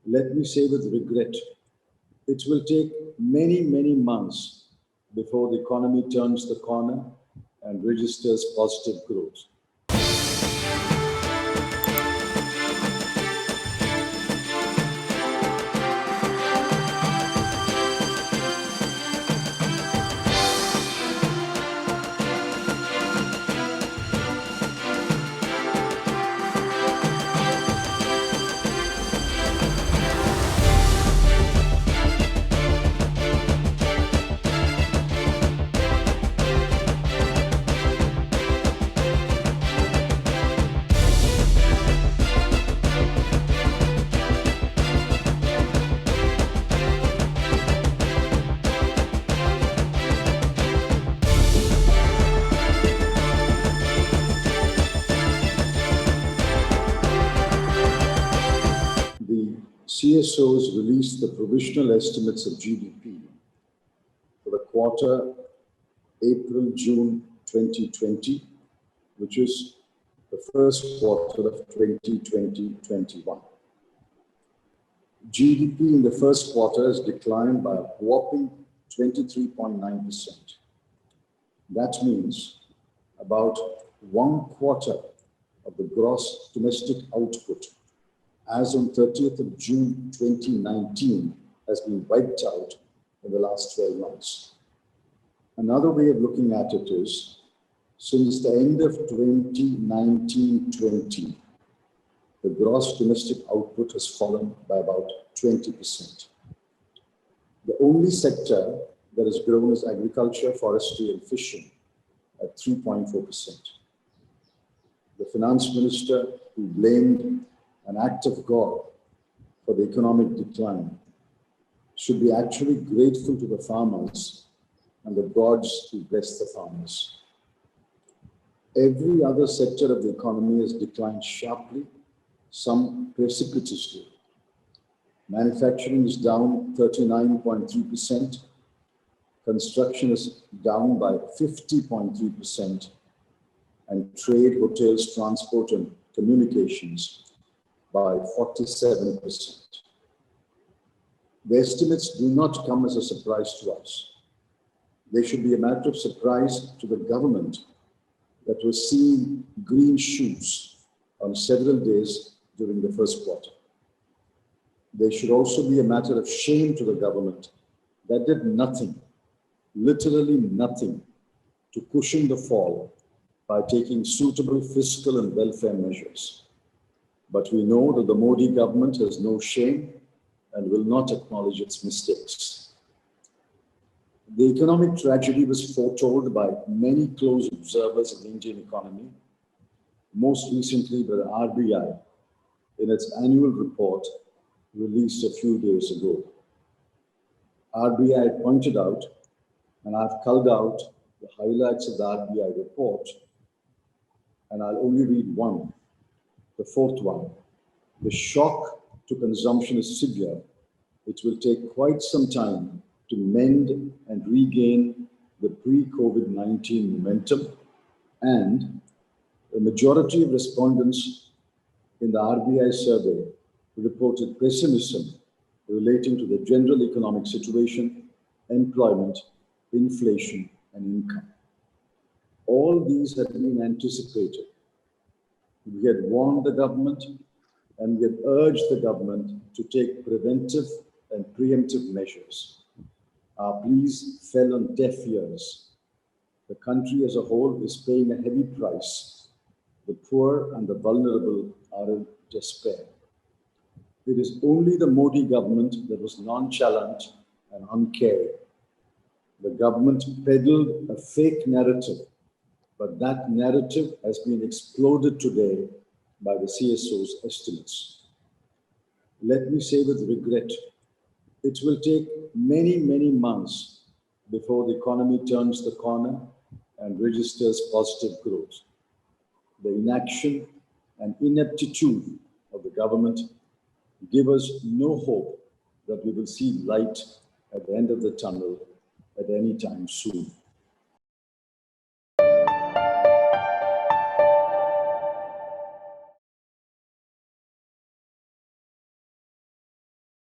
Let me say with regret, it will take many, many months before the economy turns the corner and registers positive growth. The CSOs released the provisional estimates of GDP for the quarter April-June 2020, which is the first quarter of 2020-21. GDP in the first quarter has declined by a whopping 23.9%. That means about 1/4 of the gross domestic output as on 30th of June 2019 has been wiped out in the last 12 months. Another way of looking at it is, since the end of 2019-20, the gross domestic output has fallen by about 20%. The only sector that has grown is agriculture, forestry, and fishing at 3.4%. The Finance Minister, who blamed an act of God for the economic decline, should be actually grateful to the farmers and the gods who bless the farmers. Every other sector of the economy has declined sharply, some precipitously. Manufacturing is down 39.3%, construction is down by 50.3%, and trade, hotels, transport, and communications by 47%. The estimates do not come as a surprise to us. They should be a matter of surprise to the government that was seeing green shoots on several days during the first quarter. They should also be a matter of shame to the government that did nothing, literally nothing, to cushion the fall by taking suitable fiscal and welfare measures. But we know that the Modi government has no shame and will not acknowledge its mistakes. The economic tragedy was foretold by many close observers of the Indian economy, most recently by the RBI in its annual report released a few days ago. RBI pointed out, and I've culled out the highlights of the RBI report, and I'll only read one. The fourth one: the shock to consumption is severe. It will take quite some time to mend and regain the pre-COVID-19 momentum, and the majority of respondents in the RBI survey reported pessimism relating to the general economic situation, employment, inflation, and income. All these had been anticipated. We had warned the government and we had urged the government to take preventive and preemptive measures. Our pleas fell on deaf ears. The country as a whole is paying a heavy price. The poor and the vulnerable are in despair. It is only the Modi government that was nonchalant and uncaring. The government peddled a fake narrative, but that narrative has been exploded today by the CSO's estimates. Let me say with regret, it will take many, many months before the economy turns the corner and registers positive growth. The inaction and ineptitude of the government give us no hope that we will see light at the end of the tunnel at any time soon.